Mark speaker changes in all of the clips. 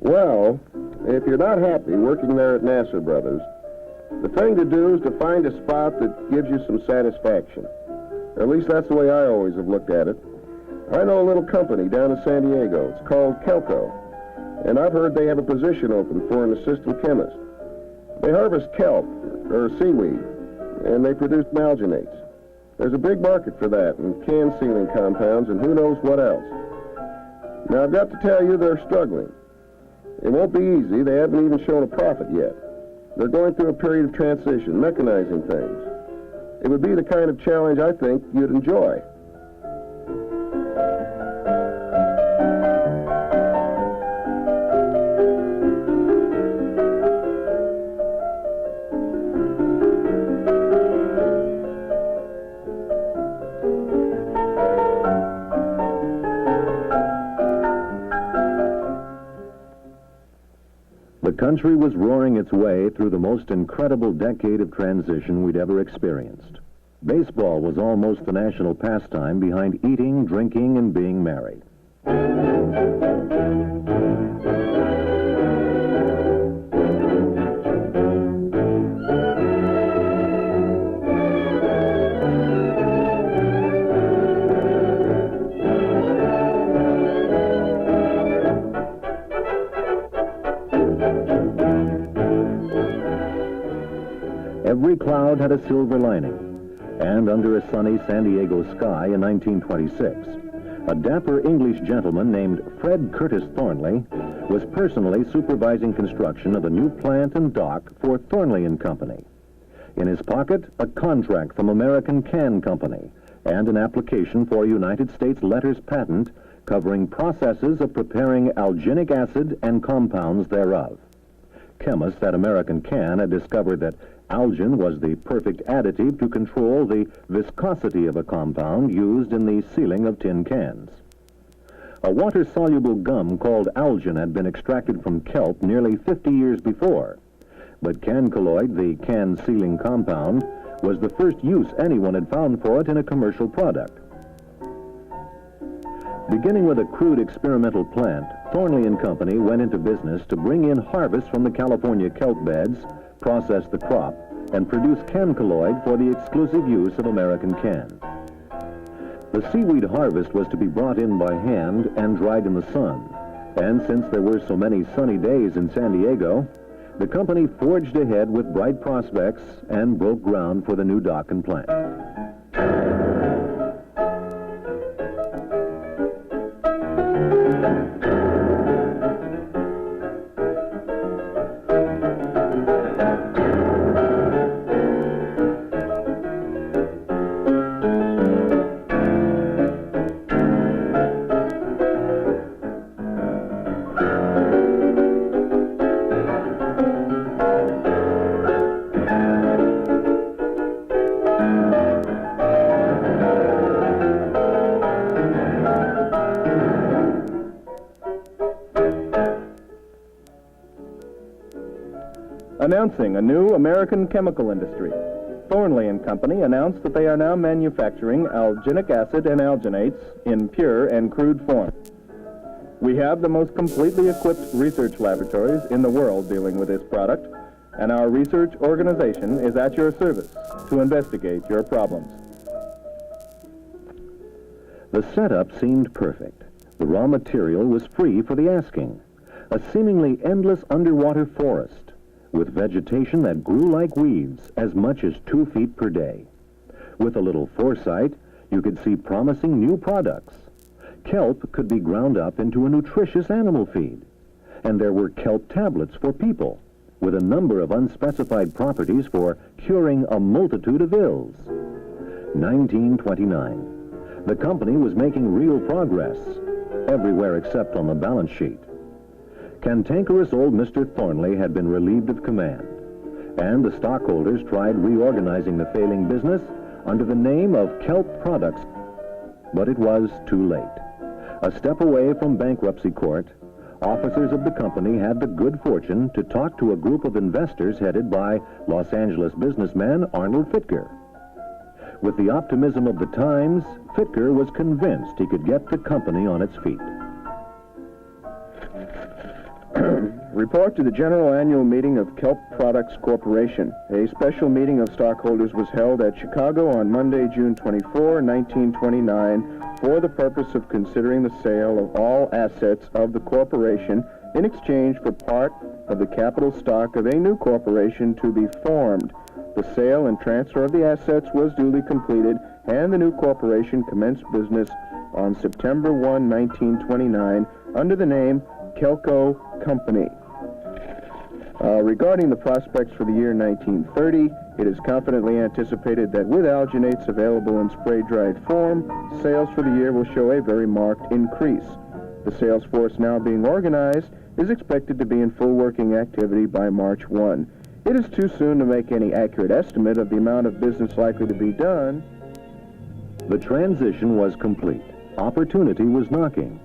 Speaker 1: Well, if you're not happy working there at NASA Brothers, the thing to do is to find a spot that gives you some satisfaction. Or at least that's the way I always have looked at it. I know a little company down in San Diego. It's called Kelco. And I've heard they have a position open for an assistant chemist. They harvest kelp, or seaweed, and they produce alginates. There's a big market for that, and can sealing compounds, and who knows what else. Now, I've got to tell you, they're struggling. It won't be easy. They haven't even shown a profit yet. They're going through a period of transition, mechanizing things. It would be the kind of challenge I think you'd enjoy.
Speaker 2: The country was roaring its way through the most incredible decade of transition we'd ever experienced. Baseball was almost the national pastime behind eating, drinking, and being merry. Every cloud had a silver lining, and under a sunny San Diego sky in 1926, a dapper English gentleman named Fred Curtis Thornley was personally supervising construction of a new plant and dock for Thornley and Company. In his pocket, a contract from American Can Company and an application for a United States letters patent covering processes of preparing alginic acid and compounds thereof. Chemists at American Can had discovered that algin was the perfect additive to control the viscosity of a compound used in the sealing of tin cans. A water-soluble gum called algin had been extracted from kelp nearly 50 years before, but can colloid, the can sealing compound, was the first use anyone had found for it in a commercial product. Beginning with a crude experimental plant, Thornley and Company went into business to bring in harvest from the California kelp beds, process the crop, and produce can colloid for the exclusive use of American Can. The seaweed harvest was to be brought in by hand and dried in the sun, and since there were so many sunny days in San Diego, the company forged ahead with bright prospects and broke ground for the new dock and plant.
Speaker 3: Announcing a new American chemical industry, Thornley and Company announced that they are now manufacturing alginic acid and alginates in pure and crude form. We have the most completely equipped research laboratories in the world dealing with this product, and our research organization is at your service to investigate your problems.
Speaker 2: The setup seemed perfect. The raw material was free for the asking. A seemingly endless underwater forest with vegetation that grew like weeds as much as 2 feet per day. With a little foresight, you could see promising new products. Kelp could be ground up into a nutritious animal feed, and there were kelp tablets for people, with a number of unspecified properties for curing a multitude of ills. 1929. The company was making real progress, everywhere except on the balance sheet. Cantankerous old Mr. Thornley had been relieved of command, and the stockholders tried reorganizing the failing business under the name of Kelp Products. But it was too late. A step away from bankruptcy court, officers of the company had the good fortune to talk to a group of investors headed by Los Angeles businessman Arnold Fittger. With the optimism of the times, Fittger was convinced he could get the company on its feet.
Speaker 3: Report to the General Annual Meeting of Kelp Products Corporation. A special meeting of stockholders was held at Chicago on Monday, June 24, 1929, for the purpose of considering the sale of all assets of the corporation in exchange for part of the capital stock of a new corporation to be formed. The sale and transfer of the assets was duly completed, and the new corporation commenced business on September 1, 1929, under the name Kelco Company. Regarding the prospects for the year 1930, it is confidently anticipated that with alginates available in spray-dried form, sales for the year will show a very marked increase. The sales force now being organized is expected to be in full working activity by March 1. It is too soon to make any accurate estimate of the amount of business likely to be done.
Speaker 2: The transition was complete. Opportunity was knocking.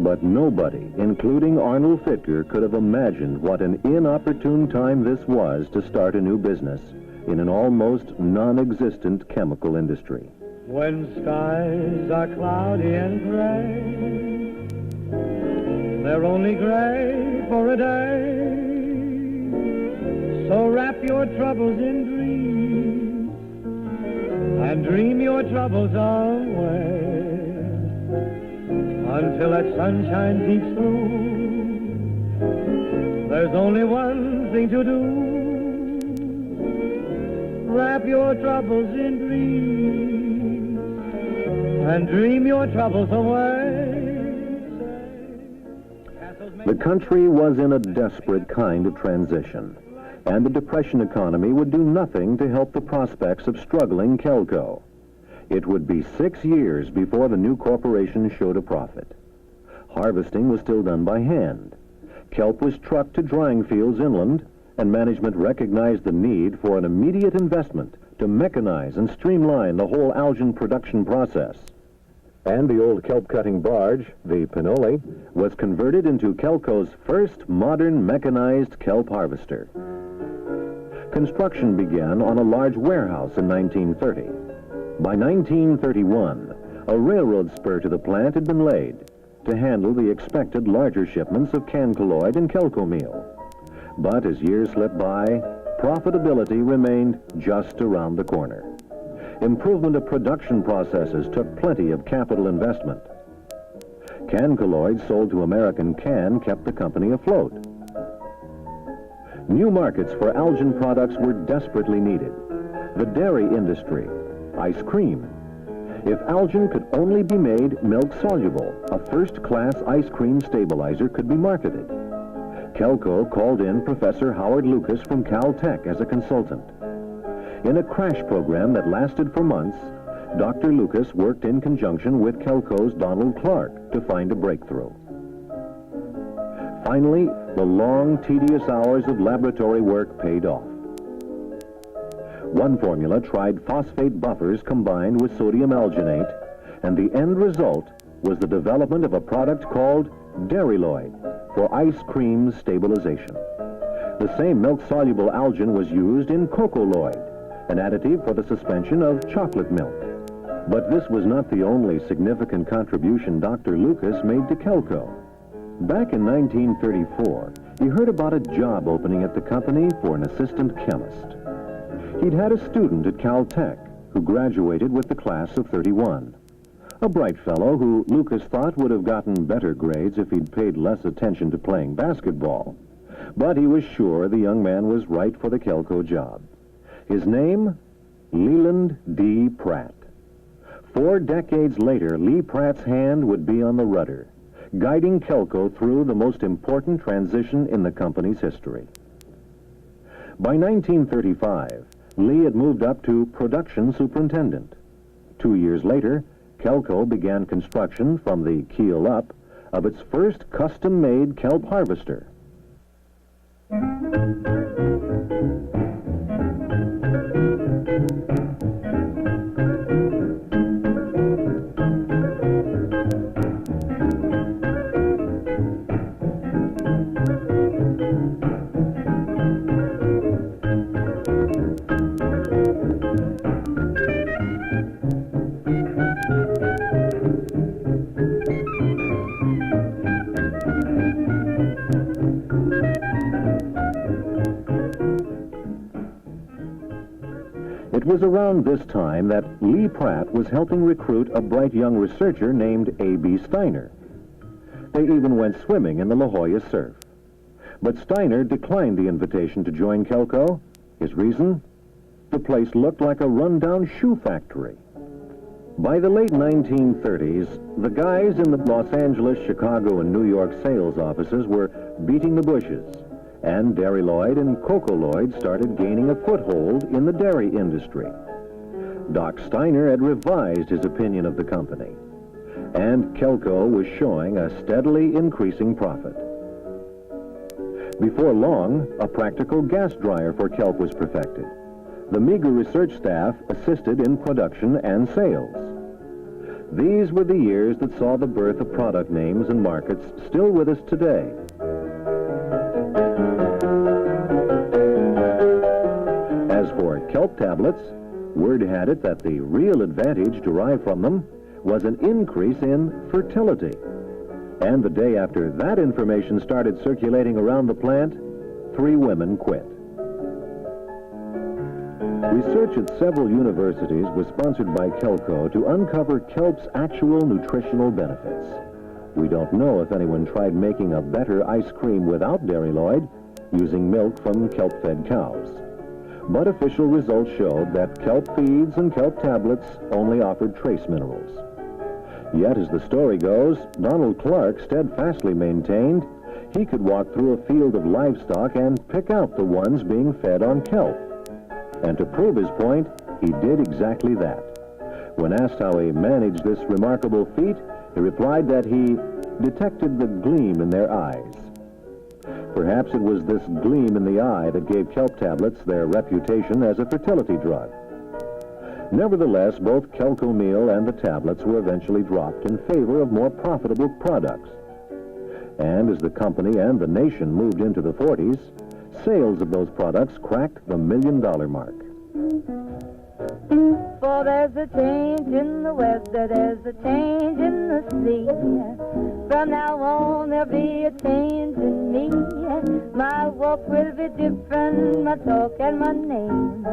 Speaker 2: But nobody, including Arnold Fittger, could have imagined what an inopportune time this was to start a new business in an almost non-existent chemical industry.
Speaker 4: When skies are cloudy and gray, they're only gray for a day. So wrap your troubles in dreams and dream your troubles away. Until that sunshine peeks through, there's only one thing to do. Wrap your troubles in dreams and dream your troubles away.
Speaker 2: The country was in a desperate kind of transition, and the Depression economy would do nothing to help the prospects of struggling Kelco. It would be 6 years before the new corporation showed a profit. Harvesting was still done by hand. Kelp was trucked to drying fields inland, and management recognized the need for an immediate investment to mechanize and streamline the whole algin production process. And the old kelp-cutting barge, the Pinole, was converted into Kelco's first modern mechanized kelp harvester. Construction began on a large warehouse in 1930. By 1931, a railroad spur to the plant had been laid to handle the expected larger shipments of canned colloid and Kelco meal. But as years slipped by, profitability remained just around the corner. Improvement of production processes took plenty of capital investment. Canned colloid sold to American Can kept the company afloat. New markets for algin products were desperately needed. The dairy industry, ice cream. If algin could only be made milk-soluble, a first-class ice cream stabilizer could be marketed. Kelco called in Professor Howard Lucas from Caltech as a consultant. In a crash program that lasted for months, Dr. Lucas worked in conjunction with Kelco's Donald Clark to find a breakthrough. Finally, the long, tedious hours of laboratory work paid off. One formula tried phosphate buffers combined with sodium alginate, and the end result was the development of a product called Dairyloid for ice cream stabilization. The same milk-soluble algin was used in Cocoloid, an additive for the suspension of chocolate milk. But this was not the only significant contribution Dr. Lucas made to Kelco. Back in 1934, he heard about a job opening at the company for an assistant chemist. He'd had a student at Caltech who graduated with the class of 31. A bright fellow who Lucas thought would have gotten better grades if he'd paid less attention to playing basketball. But he was sure the young man was right for the Kelco job. His name? Leland D. Pratt. 4 decades later, Lee Pratt's hand would be on the rudder, guiding Kelco through the most important transition in the company's history. By 1935, Lee had moved up to production superintendent. 2 years later, Kelco began construction from the keel up of its first custom-made kelp harvester. was around this time that Lee Pratt was helping recruit a bright young researcher named A.B. Steiner. They even went swimming in the La Jolla surf. But Steiner declined the invitation to join Kelco. His reason? The place looked like a rundown shoe factory. By the late 1930s, the guys in the Los Angeles, Chicago, and New York sales offices were beating the bushes, and Dairy Lloyd and Cocoa Lloyd started gaining a foothold in the dairy industry. Doc Steiner had revised his opinion of the company, and Kelco was showing a steadily increasing profit. Before long, a practical gas dryer for kelp was perfected. The meager research staff assisted in production and sales. These were the years that saw the birth of product names and markets still with us today. As for kelp tablets, word had it that the real advantage derived from them was an increase in fertility. And the day after that information started circulating around the plant, 3 women quit. Research at several universities was sponsored by Kelco to uncover kelp's actual nutritional benefits. We don't know if anyone tried making a better ice cream without Dairy Lloyd, using milk from kelp-fed cows. But official results showed that kelp feeds and kelp tablets only offered trace minerals. Yet, as the story goes, Donald Clark steadfastly maintained he could walk through a field of livestock and pick out the ones being fed on kelp. And to prove his point, he did exactly that. When asked how he managed this remarkable feat, he replied that he detected the gleam in their eyes. Perhaps it was this gleam in the eye that gave kelp tablets their reputation as a fertility drug. Nevertheless, both Kelco meal and the tablets were eventually dropped in favor of more profitable products. And as the company and the nation moved into the 40s, sales of those products cracked the $1 million mark.
Speaker 5: For there's a change in the weather, there's a change in the sea. From now on there'll be a change in me. My walk will be different, my talk and my name.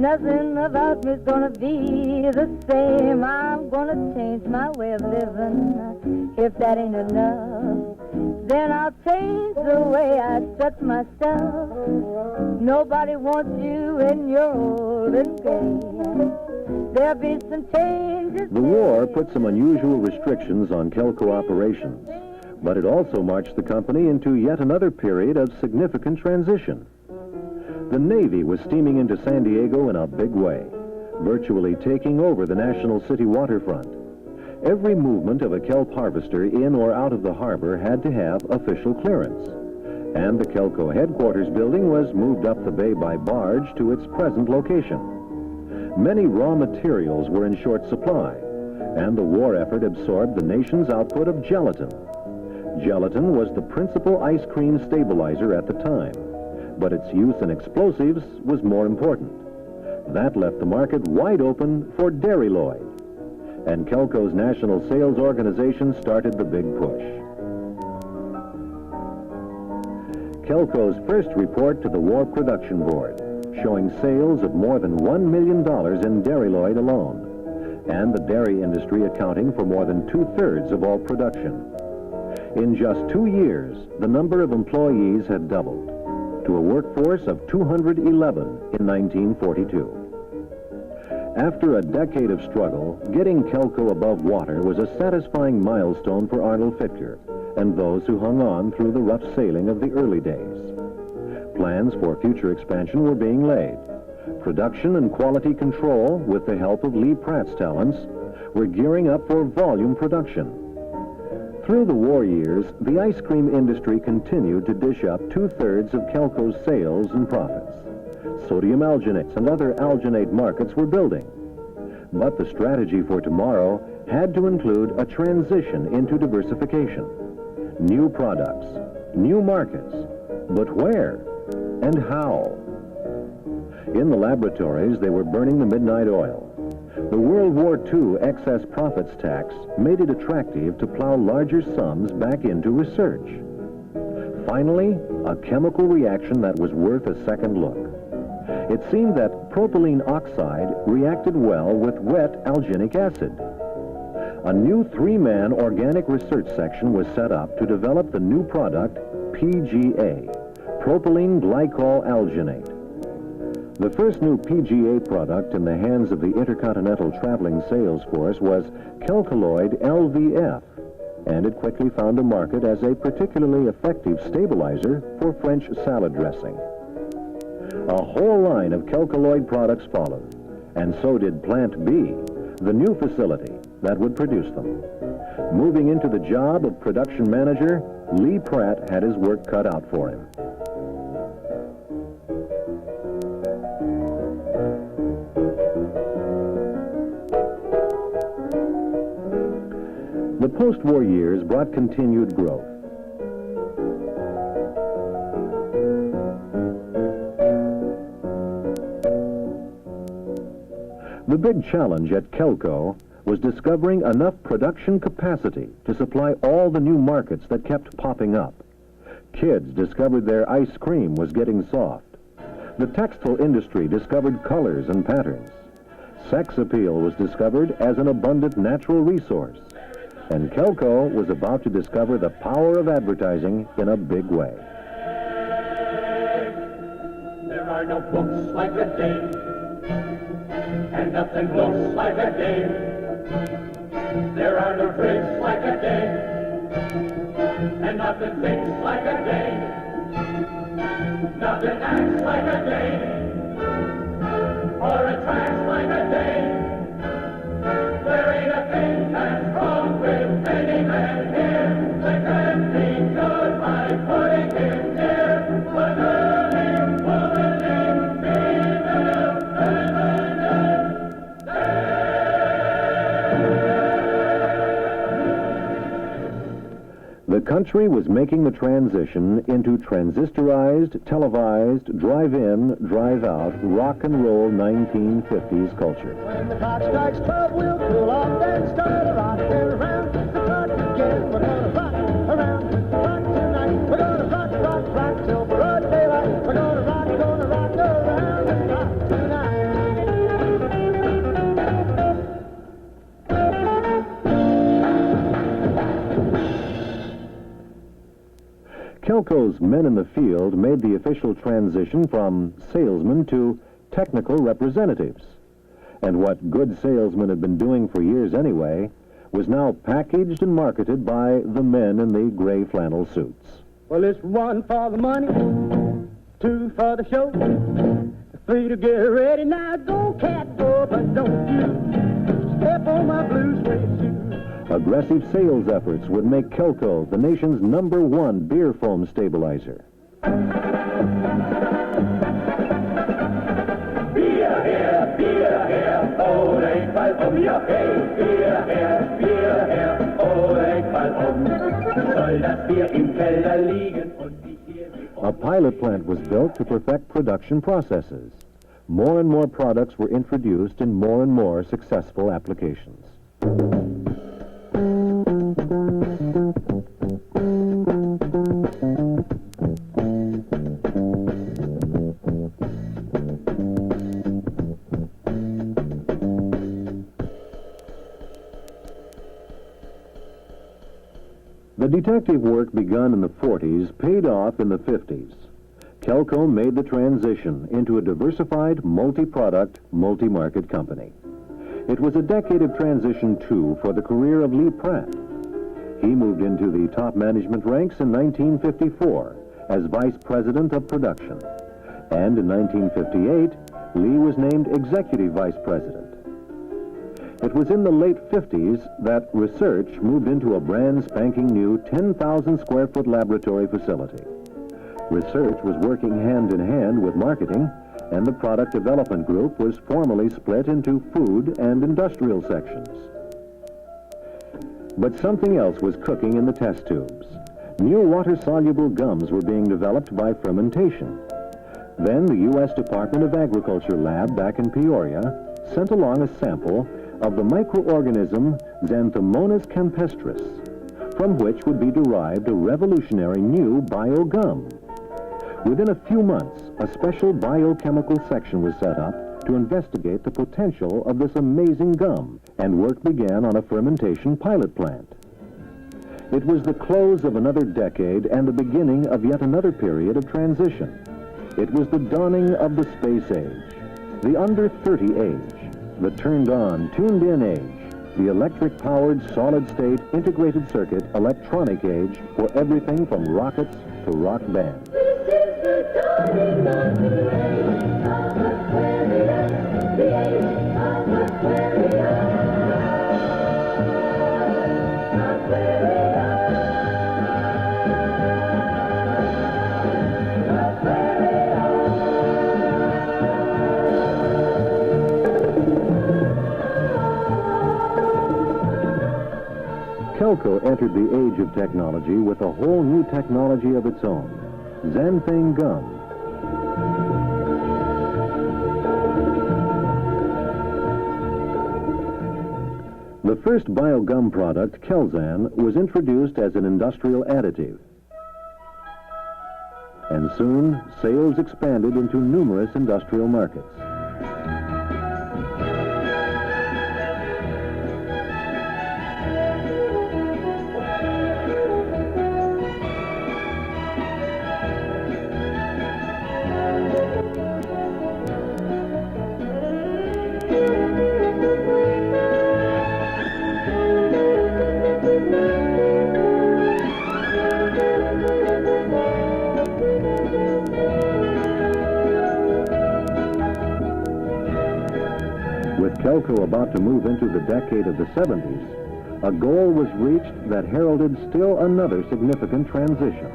Speaker 5: Nothing about me's gonna be the same. I'm gonna change my way of living. If that ain't enough, then I'll change the way I strut my stuff. Nobody wants you when you're old and gray. There'll be some changes.
Speaker 2: The war put some unusual restrictions on Kelco operations, but it also marched the company into yet another period of significant transition. The Navy was steaming into San Diego in a big way, virtually taking over the National City waterfront. Every movement of a kelp harvester in or out of the harbor had to have official clearance, and the Kelco headquarters building was moved up the bay by barge to its present location. Many raw materials were in short supply, and the war effort absorbed the nation's output of gelatin. Gelatin was the principal ice cream stabilizer at the time, but its use in explosives was more important. That left the market wide open for Dairy Lloyd, and Kelco's national sales organization started the big push. Kelco's first report to the War Production Board, showing sales of more than $1 million in Dairy Lloyd alone, and the dairy industry accounting for more than 2/3 of all production. In just 2 years, the number of employees had doubled to a workforce of 211 in 1942. After a decade of struggle, getting Kelco above water was a satisfying milestone for Arnold Fittger and those who hung on through the rough sailing of the early days. Plans for future expansion were being laid. Production and quality control, with the help of Lee Pratt's talents, were gearing up for volume production. Through the war years, the ice cream industry continued to dish up 2/3 of Kelco's sales and profits. Sodium alginates and other alginate markets were building. But the strategy for tomorrow had to include a transition into diversification. New products, new markets, but where and how? In the laboratories, they were burning the midnight oil. The World War II excess profits tax made it attractive to plow larger sums back into research. Finally, a chemical reaction that was worth a second look. It seemed that propylene oxide reacted well with wet alginic acid. A new three-man organic research section was set up to develop the new product, PGA, propylene glycol alginate. The first new PGA product in the hands of the Intercontinental Traveling Sales Force was Kelcoloid LVF, and it quickly found a market as a particularly effective stabilizer for French salad dressing. A whole line of Kelcoloid products followed, and so did Plant B, the new facility that would produce them. Moving into the job of production manager, Lee Pratt had his work cut out for him. The post-war years brought continued growth. The big challenge at Kelco was discovering enough production capacity to supply all the new markets that kept popping up. Kids discovered their ice cream was getting soft. The textile industry discovered colors and patterns. Sex appeal was discovered as an abundant natural resource. And Kelco was about to discover the power of advertising in a big way.
Speaker 6: There are no books like a dame, and nothing looks like a dame. There are no drinks like a dame, and nothing thinks like a dame. Nothing acts like a dame, or attracts like a dame. There ain't a thing that's wrong with any man here that can be cured by putting him near a girly, womanly, female, feminine dame.
Speaker 2: The country was making the transition into transistorized, televised, drive-in, drive-out, rock and roll 1950s culture.
Speaker 4: When the clock strikes 12, we'll cool off and start a rockin' around the clock again. We're gonna rock around the clock tonight. We're gonna rock, rock, rock till broad daylight. We're gonna rock around the clock tonight.
Speaker 2: Kelco's men in the field made the official transition from salesmen to technical representatives. And what good salesmen had been doing for years anyway was now packaged and marketed by the men in the gray flannel suits.
Speaker 4: Well, it's 1 for the money, 2 for the show, 3 to get ready. Now go, cat, go, but don't you step on my blue suede shoe.
Speaker 2: Aggressive sales efforts would make Kelco the nation's #1 beer foam stabilizer.
Speaker 6: Beer here, oh, leg bald um, ja, hey. Beer here, oh, leg bald um. Soll das Bier im Keller liegen und die hier...
Speaker 2: A pilot plant was built to perfect production processes. More and more products were introduced in more and more successful applications. The detective work begun in the 40s paid off in the 50s. Kelco made the transition into a diversified, multi-product, multi-market company. It was a decade of transition, too, for the career of Lee Pratt. He moved into the top management ranks in 1954 as Vice President of Production. And in 1958, Lee was named Executive Vice President. It was in the late 50s that research moved into a brand spanking new 10,000 square foot laboratory facility. Research was working hand in hand with marketing, and the product development group was formally split into food and industrial sections. But something else was cooking in the test tubes. New water-soluble gums were being developed by fermentation. Then the U.S. Department of Agriculture lab back in Peoria sent along a sample of the microorganism Xanthomonas campestris, from which would be derived a revolutionary new biogum. Within a few months, a special biochemical section was set up to investigate the potential of this amazing gum, and work began on a fermentation pilot plant. It was the close of another decade and the beginning of yet another period of transition. It was the dawning of the space age, the under-30 age, the turned-on, tuned-in age, the electric-powered, solid-state, integrated circuit, electronic age for everything from rockets to rock bands.
Speaker 6: This is the dawning of the age of Aquarius, the age of Aquarius.
Speaker 2: Kelco entered the age of technology with a whole new technology of its own, xanthane gum. The first biogum product, Kelzan, was introduced as an industrial additive. And soon, sales expanded into numerous industrial markets. With Kelco about to move into the decade of the 70s, a goal was reached that heralded still another significant transition.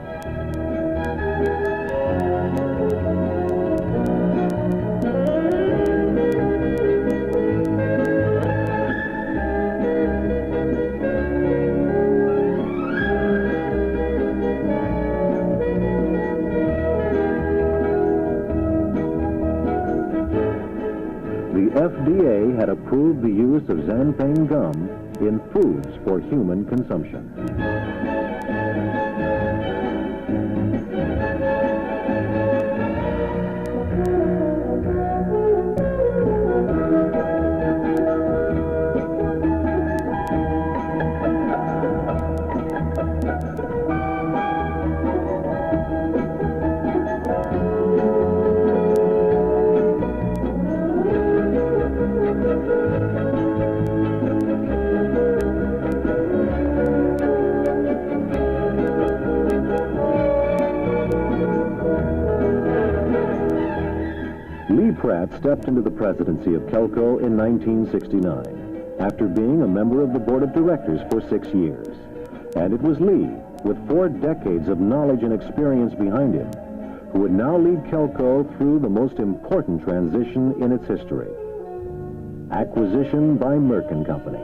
Speaker 2: The FDA had approved the use of xanthane gum in foods for human consumption. Pratt stepped into the presidency of Kelco in 1969, after being a member of the board of directors for 6 years. And it was Lee, with 4 decades of knowledge and experience behind him, who would now lead Kelco through the most important transition in its history: acquisition by Merck & Company.